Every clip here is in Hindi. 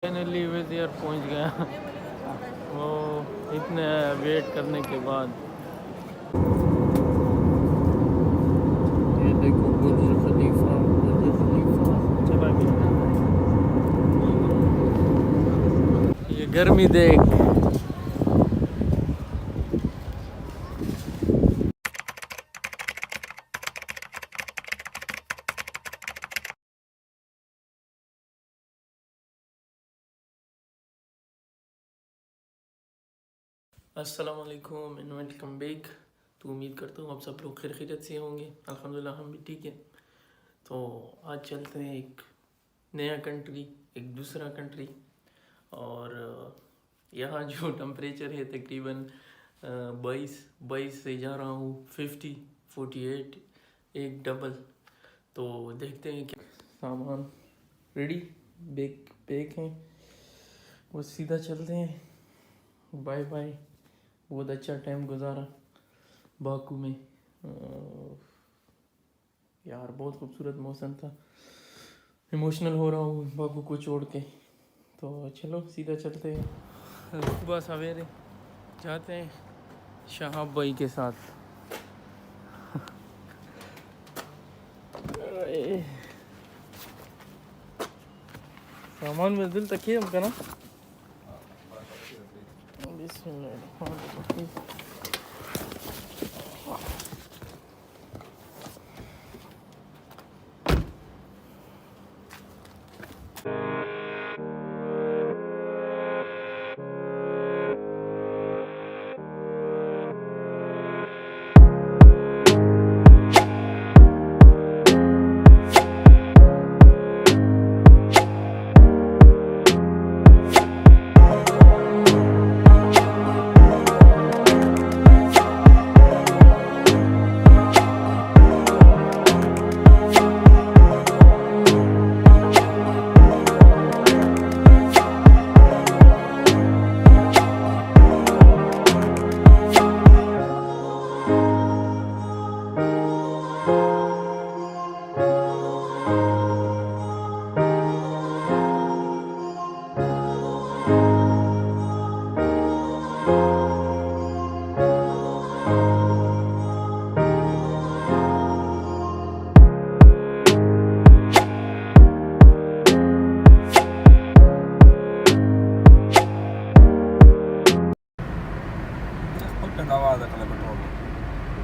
फाइनली विज़ियर पहुंच गया। वो इतने वेट करने के बाद। ये देखो बुर्ज खलीफा, बुर्ज खलीफा चला गया। ये गर्मी देख। अस्सलाम वालेकुम एंड वेलकम बैक। तो उम्मीद करता हूँ आप सब लोग खैरियत से होंगे। अल्हम्दुलिल्लाह हम भी ठीक है। तो आज चलते हैं एक नया कंट्री, एक दूसरा कंट्री। और यहाँ जो टेम्परेचर है तकरीबन 22 से जा रहा हूँ 48 एक डबल। तो देखते हैं क्या सामान रेडी बैग पैक हैं, वो सीधा चलते हैं। Bye bye. बहुत अच्छा टाइम गुजारा बाकू में। यार बहुत खूबसूरत मौसम था। इमोशनल हो रहा हूँ बाकू को छोड़ के। तो चलो सीधा चलते हैं। सुबह सवेरे जाते हैं शहाब भाई के साथ। सामान में दिल तकिए हम करना।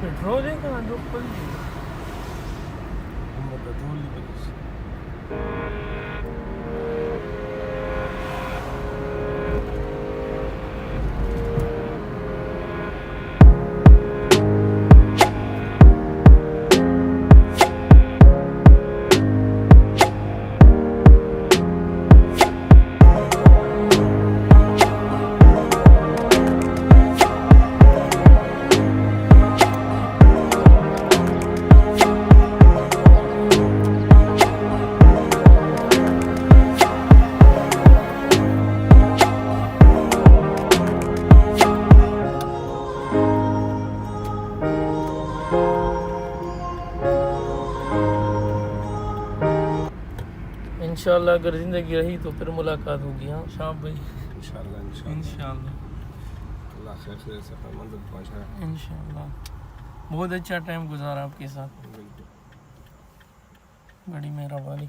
पेट्रोल है कहाँ जो इंशाल्लाह अगर ज़िंदगी रही तो फिर मुलाकात होगी। हाँ शाम भाई इंशाल्लाह इंशाल्लाह। बहुत अच्छा टाइम गुजारा आपके साथ, बड़ी मेहरबानी।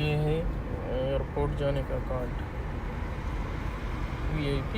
ये है एयरपोर्ट जाने का कार्ड VIP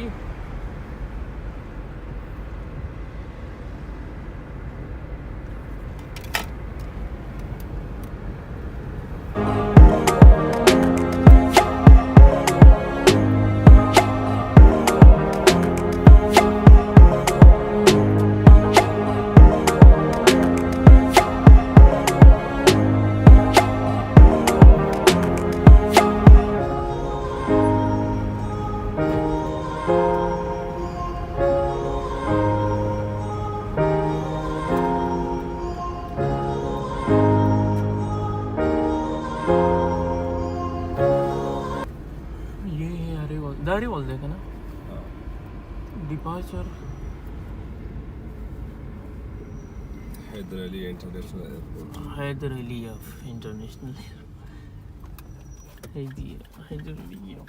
दारी बोल देखे ना departure Heydar Ali international airport Heydar Aliyev international Heydar Aliyev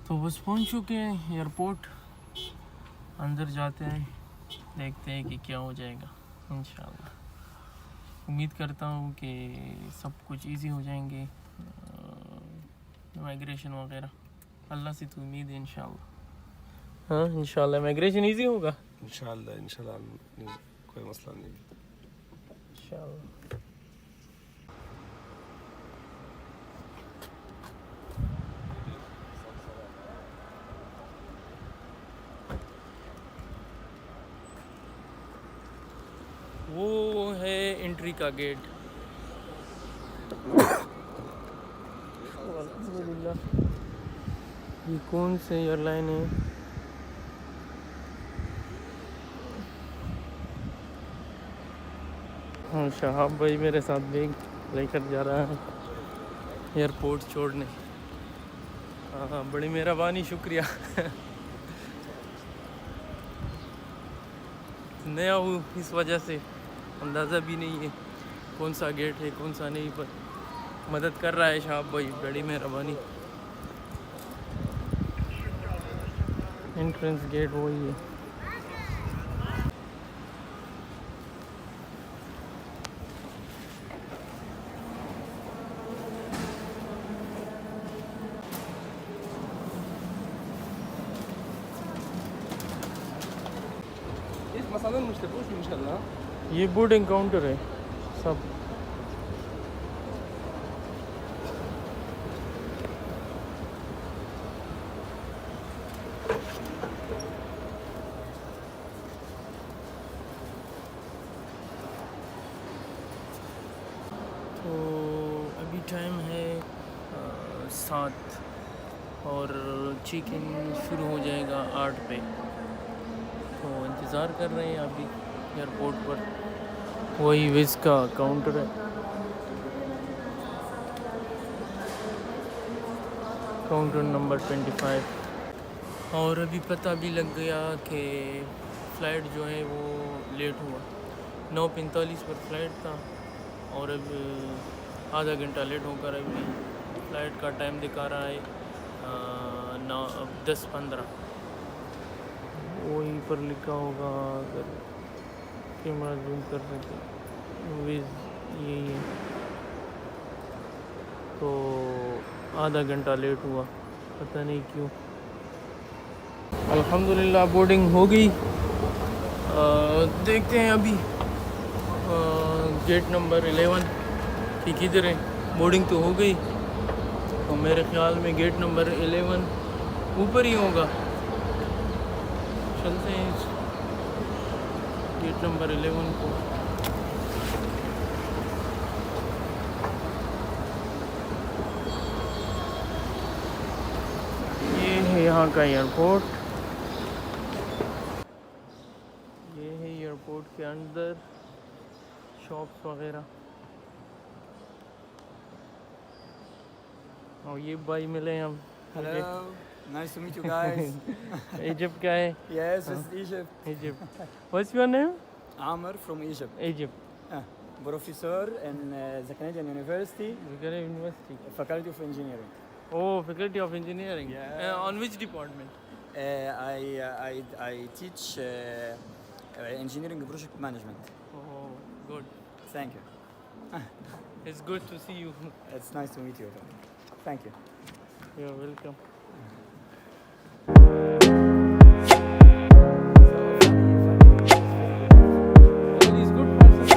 तो बस पहुंच चुके हैं एयरपोर्ट अंदर जाते हैं देखते हैं कि क्या हो जाएगा इंशाल्लाह उम्मीद करता हूँ कि सब कुछ इजी हो जाएंगे इमिग्रेशन वगैरह अल्लाह से तो उम्मीद है इंशाल्लाह हाँ इंशाल्लाह इमिग्रेशन इजी होगा इंशाल्लाह कोई मसला नहीं इंशाल्लाह वो है एंट्री का गेट ये कौन से एयरलाइन है हाँ शहाब भाई मेरे साथ बैग लेकर जा रहा है एयरपोर्ट छोड़ने हाँ बड़ी मेहरबानी शुक्रिया नया हूँ इस वजह से अंदाज़ा भी नहीं है कौन सा गेट है कौन सा नहीं पर मदद कर रहा है शहाब भाई बड़ी मेहरबानी एंट्रेंस गेट वही है ये बोर्डिंग काउंटर है सब तो अभी टाइम है 7 और चेक इन शुरू हो जाएगा 8 पे तो इंतज़ार कर रहे हैं अभी एयरपोर्ट पर वही विज़ का काउंटर है काउंटर नंबर 25 और अभी पता भी लग गया कि फ़्लाइट जो है वो लेट हुआ 9:45 पर फ़्लाइट था और अब आधा घंटा लेट होकर अभी फ़्लाइट का टाइम दिखा रहा है 10:15 वहीं पर लिखा होगा अगर कैमरा जूम कर सके विज़ यही है तो आधा घंटा लेट हुआ पता नहीं क्यों अल्हम्दुलिल्लाह बोर्डिंग हो गई देखते हैं अभी गेट नंबर 11 कि किधर है बोर्डिंग तो हो गई तो मेरे ख़्याल में गेट नंबर 11 ऊपर ही होगा चलते हैं गेट नंबर 11 को ये है यहाँ का एयरपोर्ट अंदर शॉप्स वगैरह। और ये भाई मिले हम। Hello, nice to meet you guys. Egypt का है। Yes, it's Egypt. Egypt. What's your name? Amr from Egypt. Egypt. Professor in the Canadian University, Victoria University. Faculty of Engineering. Oh, Faculty of Engineering. Yeah. On which department? I teach engineering project management. Oh, good. Thank you. It's good to see you. It's nice to meet you. Thank you. You're welcome. He's good person.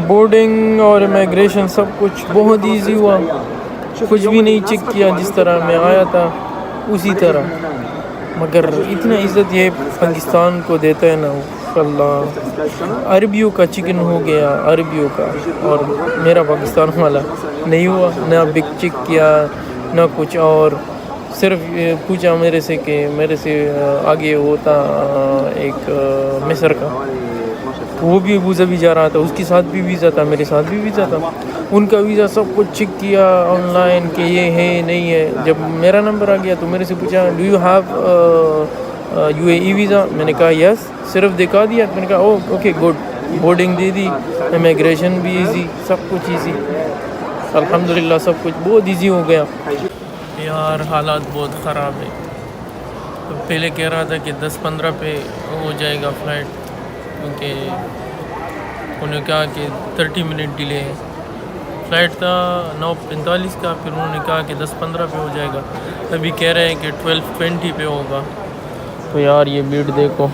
Boarding और इमिग्रेशन सब कुछ बहुत इजी हुआ। कुछ भी नहीं चेक किया, जिस तरह मैं आया था उसी तरह। मगर इतना इज़्ज़त ये पाकिस्तान को देता है ना अल्लाह। अरबियों का चिकन हो गया अरबियों का, और मेरा पाकिस्तान वाला नहीं हुआ। ना बिग चेक किया ना कुछ, और सिर्फ पूछा मेरे से कि मेरे से आगे होता एक मिस्र का, वो भी अबू धाबी जा रहा था, उसके साथ भी वीज़ा था, मेरे साथ भी वीज़ा था। उनका वीज़ा सब कुछ चेक किया ऑनलाइन कि ये है नहीं है। जब मेरा नंबर आ गया तो मेरे से पूछा do you have UAE visa? मैंने कहा यस। सिर्फ दिखा दिया, मैंने कहा ओके गुड। बोर्डिंग दे दी, इमिग्रेशन भी इजी, सब कुछ इजी अल्हम्दुलिल्लाह। सब कुछ बहुत इजी हो गया। यार हालात बहुत ख़राब है। तो पहले कह रहा था कि 10-15 पे हो जाएगा फ़्लाइट, क्योंकि उन्होंने कहा कि 30 मिनट डिले है। फ़्लाइट था 9:45 का, फिर उन्होंने कहा कि 10-15 पे हो जाएगा। अभी कह रहे हैं कि 12:20 पे होगा। तो यार ये भीड़ देखो,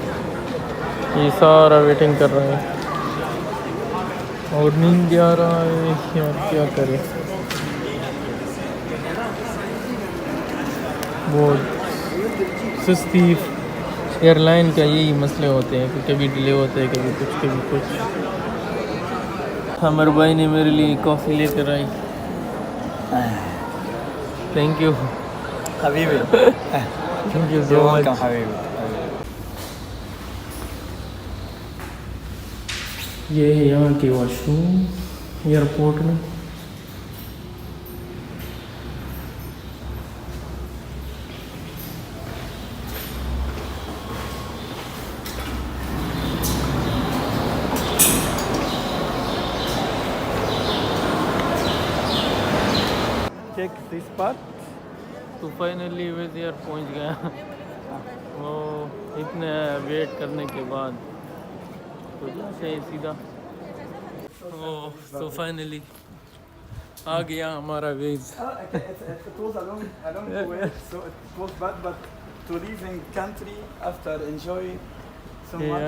ये सारा वेटिंग कर रहे हैं और नींद आ रहा है यार, क्या करें। बहुत सुस्ती एयरलाइन का यही मसले होते हैं कि कभी डिले होते हैं, कभी कुछ। हमर भाई ने मेरे लिए कॉफ़ी लेकर आई। Thank you Habibi. Thank you You're so welcome, much. Habibi. ये है यहाँ के वॉशरूम एयरपोर्ट में। Check this part. तो फाइनली वेजियर पहुँच गया। वो इतने वेट करने के बाद तो जैसे सीधा तो फाइनली आ गया हमारा veg. It was a long way, so it was bad, but to live in country after enjoy so much.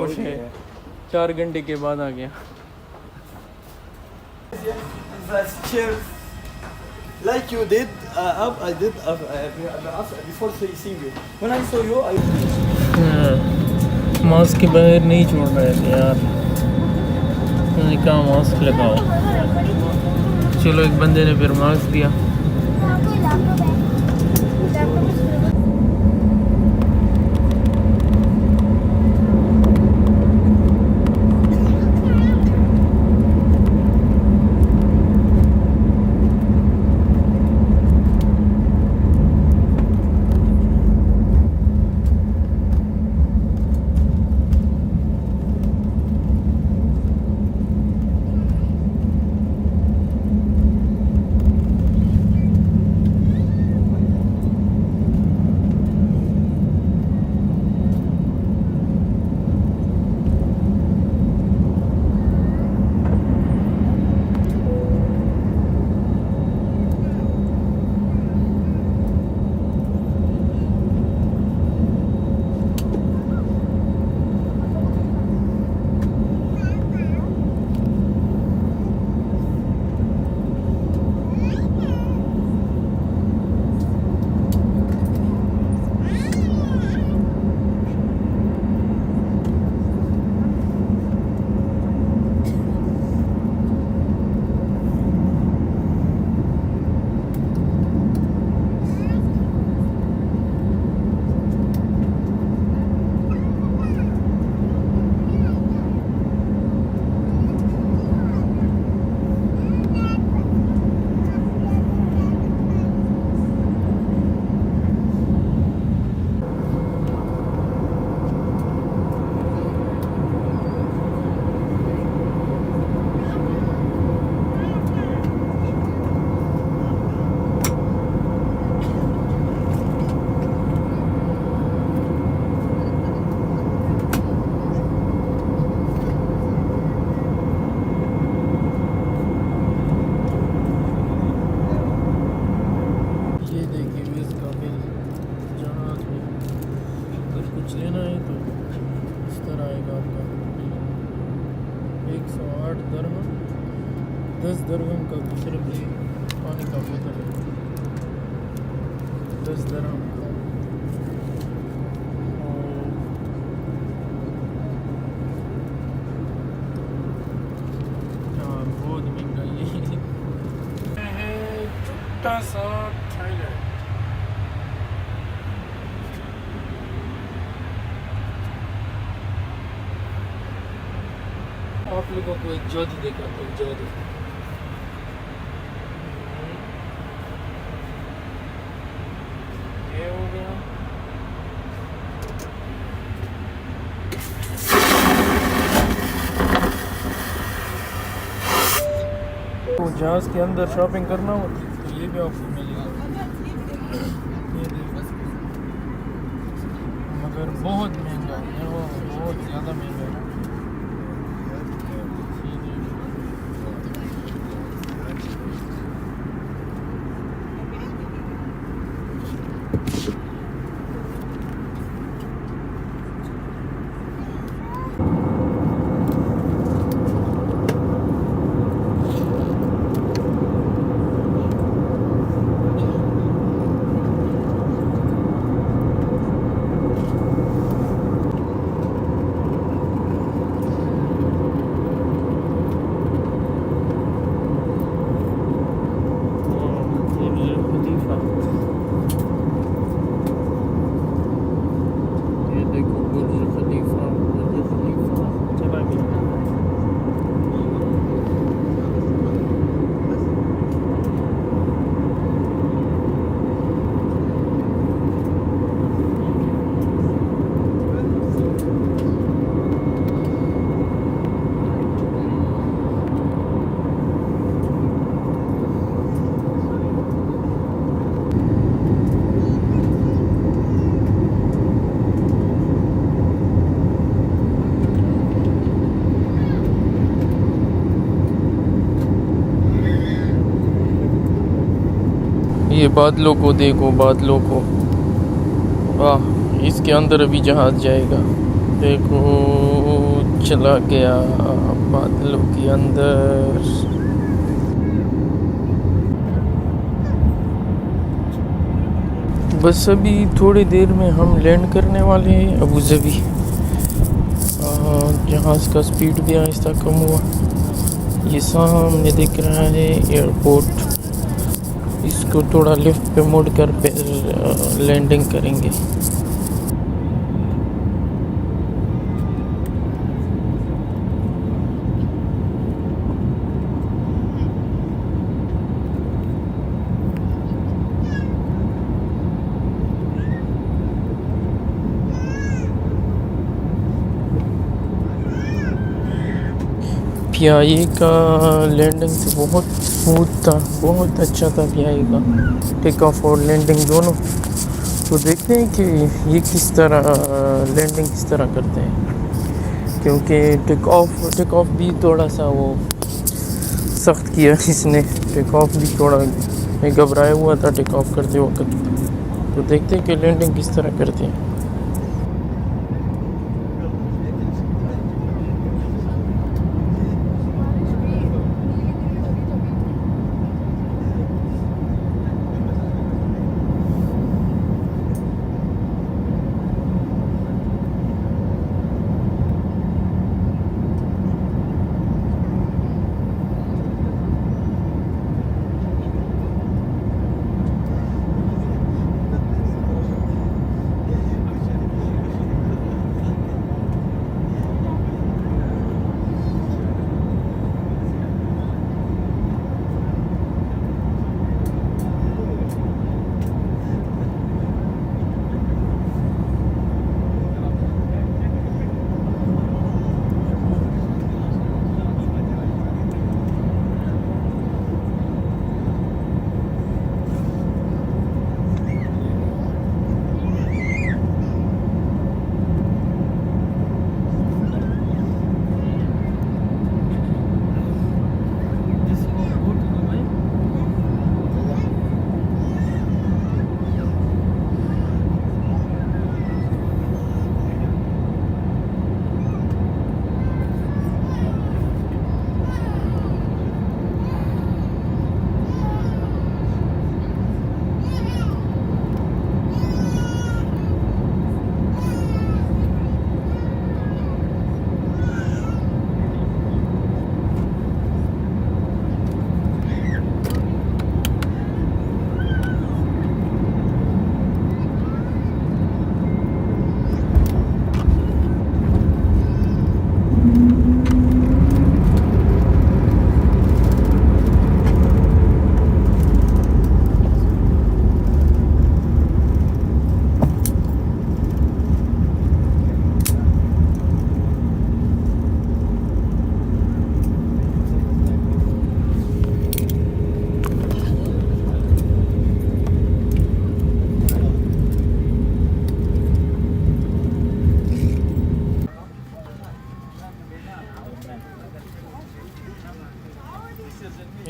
खुश है। 4 घंटे के बाद आ गया। The chairs, like you did, I did before seeing you. When I saw you, mask के बगैर नहीं छोड़ रहे थे यार। मैंने कहा मास्क लगाओ। चलो एक बंदे ने फिर मास्क दिया। 108 दरहम, 10 दरहम का सिर्फ ये पानी का बोतल है, 10 दरहम का। और हाँ, बहुत महंगाई है। छोटा सा थाईलैंड। आप लोगों को एक जादू देखा तो जादू। ये हो गया। तो जहाज के अंदर शॉपिंग करना हो तो ये भी आपको मिलेगा। ये देखो, मगर बहुत महंगा है, वो बहुत ज़्यादा महंगा है। ये बादलों को देखो, बादलों को। वाह, इसके अंदर अभी जहाज जाएगा। देखो, चला गया बादलों के अंदर। बस अभी थोड़ी देर में हम लैंड करने वाले हैं अबू धाबी। जहाज का स्पीड भी आहिस्ता कम हुआ। ये सामने दिख रहा है एयरपोर्ट। इसको थोड़ा लेफ्ट पे मोड़ कर फिर लैंडिंग करेंगे। पीआईए का लैंडिंग तो बहुत स्मूथ था, बहुत अच्छा था पीआईए का टेक ऑफ और लैंडिंग दोनों। तो देखते हैं कि ये किस तरह लैंडिंग किस तरह करते हैं, क्योंकि टेक ऑफ भी थोड़ा सा वो सख्त किया इसने। टेक ऑफ भी थोड़ा मैं घबराया हुआ था टेक ऑफ करते वक्त। तो देखते हैं कि लैंडिंग किस तरह करते हैं।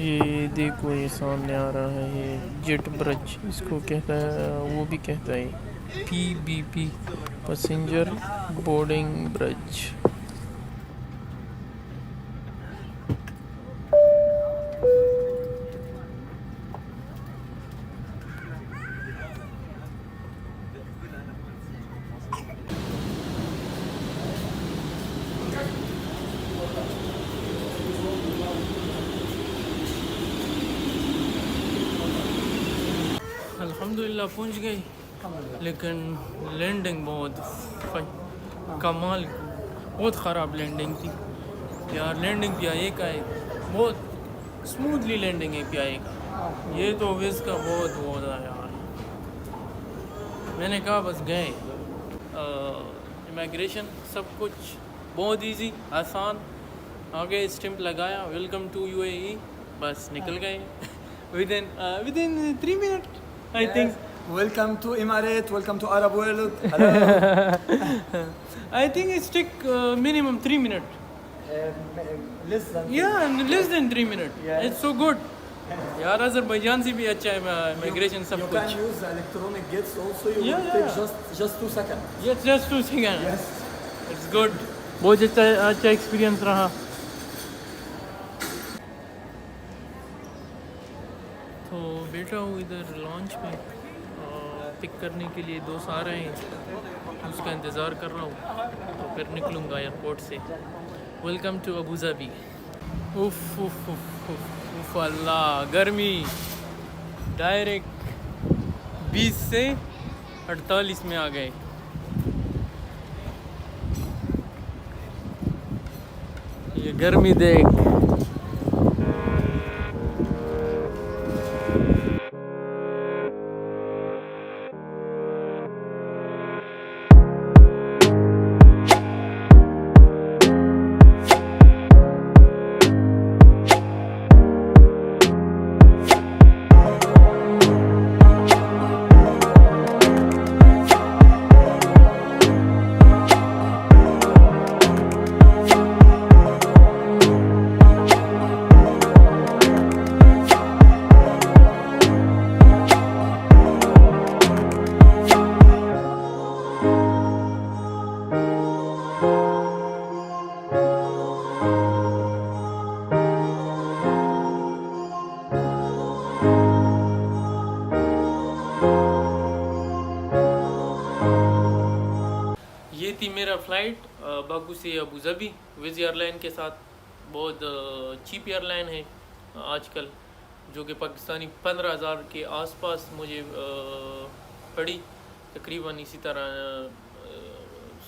ये देखो ये सामने आ रहा है ये जेट ब्रिज, इसको कहता है, वो भी कहता है PBP, पैसेंजर बोर्डिंग ब्रिज। अल्हम्दुलिल्लाह पहुंच गई, लेकिन लैंडिंग बहुत कमाल, बहुत ख़राब लैंडिंग थी यार। लैंडिंग PIA का है, बहुत स्मूथली लैंडिंग है PIA का, ये तो विज़ का बहुत वो था यार। मैंने कहा बस गए। इमिग्रेशन सब कुछ बहुत इजी, आसान, आगे स्टैंप लगाया वेलकम टू UAE, बस निकल गए within 3 minute I think. Welcome to Emirates, welcome to Arab world. Hello. I think it's take minimum 3 minutes. Less than Yeah, less than 3 minutes. Yeah. It's so good. यार अज़रबैजान से भी अच्छा है इमिग्रेशन सब You कुछ। can use the electronic gates also. You Yeah, will take yeah. just 2 seconds. Yes, just 2 seconds. Yes. It's good. बहुत अच्छा एक्सपीरियंस रहा। तो बैठा हूँ इधर लॉन्च में, पिक करने के लिए दोस्त आ रहे हैं, उसका इंतज़ार कर रहा हूँ, तो फिर निकलूँगा एयरपोर्ट से। Welcome to Abu Dhabi. उफ उफ उफ उफ उफ अल्लाह, गर्मी डायरेक्ट 20 से 48 में आ गए। ये गर्मी देख। ये थी मेरा फ़्लाइट बाकू से अबू धाबी विज़ एयरलाइन के साथ। बहुत चीप एयरलाइन है आजकल, जो कि पाकिस्तानी 15,000 के आसपास मुझे पड़ी, तकरीबन इसी तरह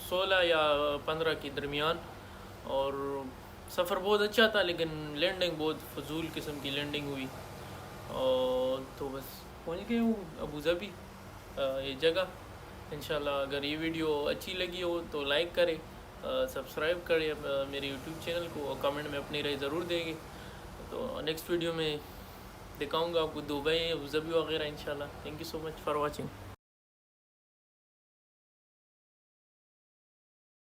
16 या 15 के दरमियान। और सफ़र बहुत अच्छा था, लेकिन लैंडिंग बहुत फजूल किस्म की लैंडिंग हुई। और तो बस पहुँच गए हूँ अबू धाबी, ये जगह। इंशाल्लाह अगर ये वीडियो अच्छी लगी हो तो लाइक करें, सब्सक्राइब करें मेरे यूट्यूब चैनल को, और कमेंट में अपनी राय ज़रूर देंगे। तो नेक्स्ट वीडियो में दिखाऊंगा आपको दुबई, अबू धाबी वगैरह इंशाल्लाह। Thank you so much for watching.